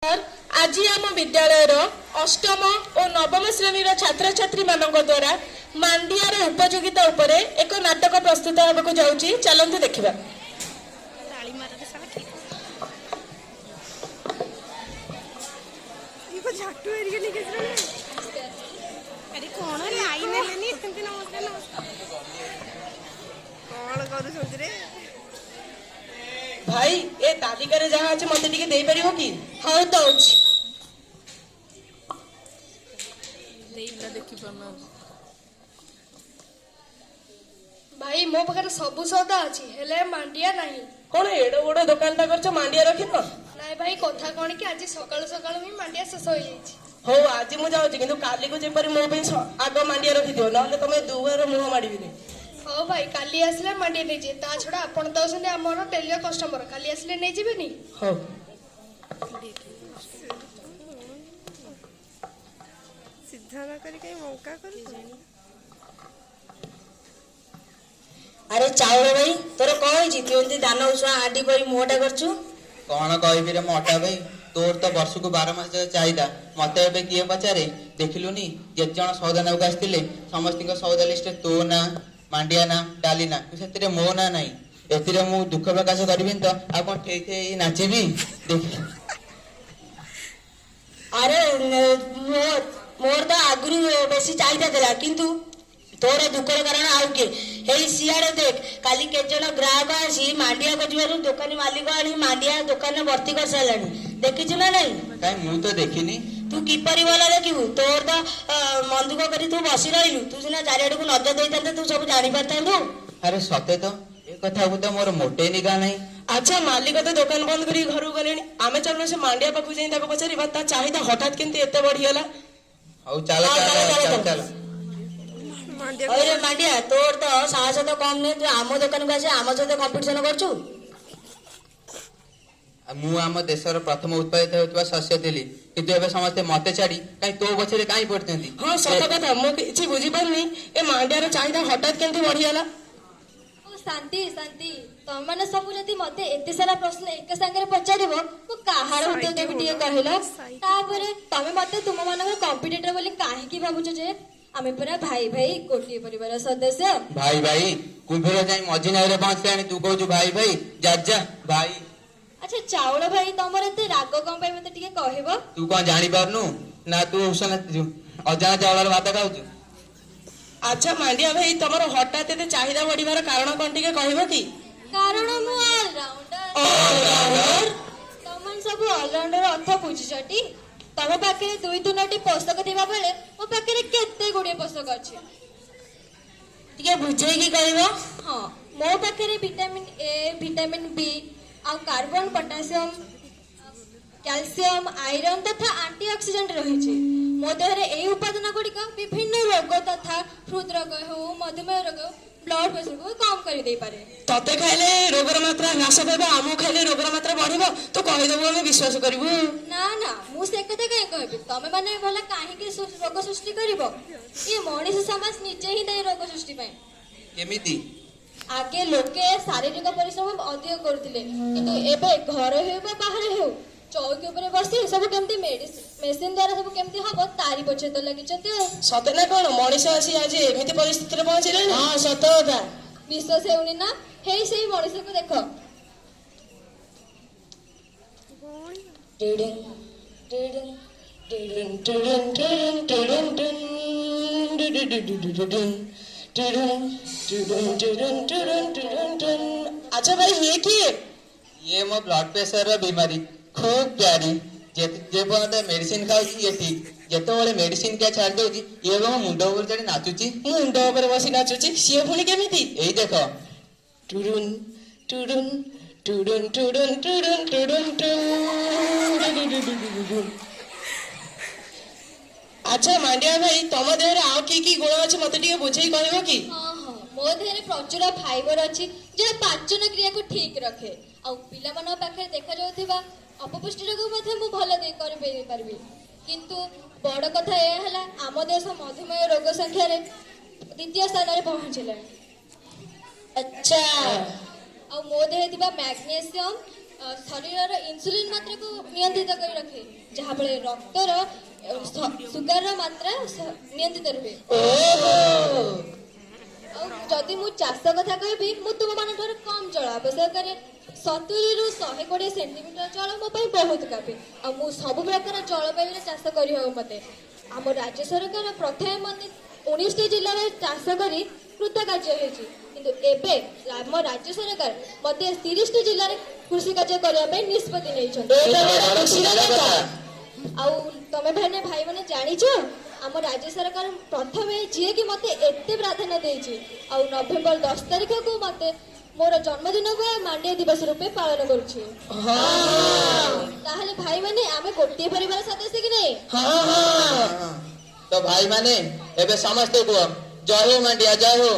आज आम विद्यालय अष्टम और नवम श्रेणी छात्र छात्री मान द्वारा मांडियार उपयोगिता उपरे एक नाटक प्रस्तुत होगा जाऊँगी। चलते देखा। भाई ए तालिकार जहाँ अच्छे मत टे दे पार कि हाँ दौर भाई मो पाखे सबू सौदा अच्छी हेले मांडिया नहीं। कौन एड बड़ दुकानटा कर मांडिया रखिन नाई भाई कथा कौन कि आज सकाळु सकाळु ही मांडिया शेष हो जाइछि। हो आज मु जाउछि किंतु काली को जेपरि मो पे आग मांडिया रखि दियो नले तमे दुआर मुह माडिबिनी। हो भाई काली आसले मांडिया नै जे ता छडा आपण तो सने हमर डेली कस्टमर काली आसले नै जिबेनी। हो सिद्धा न करी कई मौका कर। अरे चाउल भाई तोर कौन है तू दान उषा आदि पर मुहटा करछु कौन कहबी रे मोटा भाई तोर तो वर्ष को 12 मास चाहिदा मते एबे किए पचारे देखिलुनी जे जण सौदा नौका आस्तिले समस्त सौदा लिस्ट तो ना मांडिया ना डाली ना सेतिरे मो ना नहीं एतिरे मु दुख प्रकाश करबिन तो आ कोन ठे ठे नाचेबी देख। अरे मोर तो आगुरी बेसी चाहिदा देला किंतु तोर दुखर कारण आउ के हेई सियाड़े देख काली के जण ग्राहक आसी मांडिया खोजबारु दुकानी मालिक आनी मांडिया दुकान में भर्ती कर सालानी देखिछु ना नहीं काई मु तो देखिनी तू किपरि वाला देखिबु तोर तो मंदुक करी तू बसी रहिलु तू सिना चारियाड को नजर देइतंते तू सब जानि परतंतु। अरे सते तो ए कथा को तो मोर मोटे निगा नहीं। अच्छा मालिक तो दुकान बंद करी घर गले आमे चलो से मांडिया पाखु जाई ताको पचारिबा ता चाहिदा हठात केनते एते बढ़ी गेला। हौ चल चल चल अरे मांडिया तोर तो साहस तो कम नहीं तू आम दुकान को आसे आम सहित कंपिटिशन करछु। मु आम देशर प्रथम उत्पादित होतबा शस्य देली किंतु एबे समस्त मते छाड़ी काई तो गछरे काई पड़तंती। हां सत कथा मो किछि बुझी परनी ए मांडियार चाहिदा हठात केनते बढ़ी गेला। ओ शांति शांति तम माने सब जदी मते एते सारा प्रश्न एक संगे पचारिबो मु काहार उत्तर देबी टिके कहलो तापरे तमे मते तुम मानकर कॉम्पिटिटर बोली काहे की भाबुछ जे आमे पूरा भाई भाई गोटी परिवार सदस्य भाई भाई कुंभीर जाई मझी नाइरे पहुंचलानी तू कहू भाई भाई जा जा भाई। अच्छा चाउल भाई तमर एते राग कम पाई मते टिके कहबो तू कौन जानी पारनु ना तू उसन अजाना चावल भात खाउछु। अच्छा मांडिया भाई तमर हठात एते चाहिदा बढ़िबार कारण कोन टिके कहबो की कारण मु ऑलराउंडर तमन सब ऑलराउंडर अर्थ बुझिछटी तम पाखे 2-3टी पोषक थिबा बेले मो पाखे केते गुडे पोषक अछि टिके बुझै की कहबो। हां मो पाखे विटामिन ए विटामिन बी आ कार्बन पोटेशियम कैल्शियम आयरन तथा एंटीऑक्सीडेंट रही मो देहरे एई उपादान गुड़िक विभिन्न रोग तथा हृदरोग हो मधुमेह रोग ब्लड प्रेशर को कम कर दे पारे। तते खाइले रोगर मात्रा ह्रास पाइबो आमो खाइले रोगर मात्रा बढ़िबो तो कहि देबो हम विश्वास करबो ना ना मु से कते कहि कहबी तमे माने भला काहे के रोग सृष्टि करबो ये मनीष समाज निजे ही दे रोग सृष्टि पाए केमिति आगे लोके शारीरिक परिश्रम अधिक करथिले किंतु एबे घर हेउ बा बाहर हेउ चौकी ऊपर बसी सब केमती मेसिन द्वारा सब केमती हबो तारी पछे तो लागि छथि। सते ना कोन मनीष आसी आज एमिति परिस्थिति रे पहुंचिले ना। हां सत कथा विश्वास हेउनी ना हेई सेई मनीष को देखो tiding tiding tiding tiding tiding tiding tiding. अच्छा भाई ये की ये मो ब्लड प्रेशर रो बीमारी खूब प्यारी जे पते मेडिसिन खाउची ये ठीक जेतो बळे मेडिसिन क्या छाड़ दोची ये मो मुंडो ऊपर चढ़ी नाचुची मुंडो ऊपर बसी नाचुची सिए पुणी केमिति एई देखो टुडुन टुडुन टुडुन टुडुन टुडुन टुडुन टुडुन। अच्छा मांडिया भाई तम देहरे आ की गुण अछि मते टिके बुझेई कहबो की। हां हां मो देहरे प्रचुर फाइबर अछि जे पाचन क्रिया को ठीक रखे आ पिला मन पाखे देखा जाउथिबा अपपुष्टि रोग मध्ये मु भल दे कर परबी किंतु बड़ कथा ए हला आम देश मधुमेह रोग संख्या रे द्वितीय स्थान रे पहुंचले। अच्छा आ मो देह थिबा मैग्नीशियम ଶରୀରର ଇନ୍ସୁଲିନ ମାତ୍ରାକୁ ନିୟନ୍ତ୍ରିତ କରି ରଖେ, ଯାହାଫଳରେ ରକ୍ତର ସୁଗାରର ମାତ୍ରା ନିୟନ୍ତ୍ରିତ ରୁହେ। ଆଉ ଯଦି ମୁଁ ଚାଷ କଥା କହିବି, ମୁଁ ତୁମମାନଙ୍କଠାରୁ କମ୍ ଜଳ ଆବଶ୍ୟକ କରେ। 70ରୁ 120 ସେଣ୍ଟିମିଟର ଜଳ ମୋ ପାଇଁ ବହୁତ କାଫି। ଆଉ ମୁଁ ସବୁ ପ୍ରକାର ଜଳବାୟୁରେ ଚାଷ କରିହେବ ମୋତେ। ଆମ ରାଜ୍ୟ ସରକାର ପ୍ରଥମେ 19ଟି ଜିଲ୍ଲାରେ ଚାଷ କରି କୃତକାର୍ଯ୍ୟ ହେଇଛି, କିନ୍ତୁ ଏବେ ଆମ ରାଜ୍ୟ ସରକାର ମୋତେ 30ଟି ଜିଲ୍ଲାରେ କୃଷି କାର୍ଯ୍ୟ କରିବା ପାଇଁ ନିଷ୍ପତ୍ତି ନେଇଛନ୍ତି। ଆଉ ତମେ ଭାଇମାନେ ଜାଣିଛ, ଆମ ରାଜ୍ୟ ସରକାର ପ୍ରଥମେ ଯିଏକି ମୋତେ ଏତେ ପ୍ରାଧାନ୍ୟ ଦେଇଛି, ଆଉ ନଭେମ୍ବର 10 ତାରିଖକୁ ମୋତେ ମୋର ଜନ୍ମଦିନ ବା ମାଣ୍ଡିଆ ଦିବସ ରୂପେ ପାଳନ କରୁଛି। ତାହେଲେ ଭାଇମାନେ ଆମେ ଗୋଟିଏ ପରିବାର ସଦସ୍ୟ କି ନାହିଁ? ତ ଭାଇମାନେ ଏବେ ସମସ୍ତେ କୁହ, ଜୟ ହୋ ମାଣ୍ଡିଆ, ଜୟ ହୋ।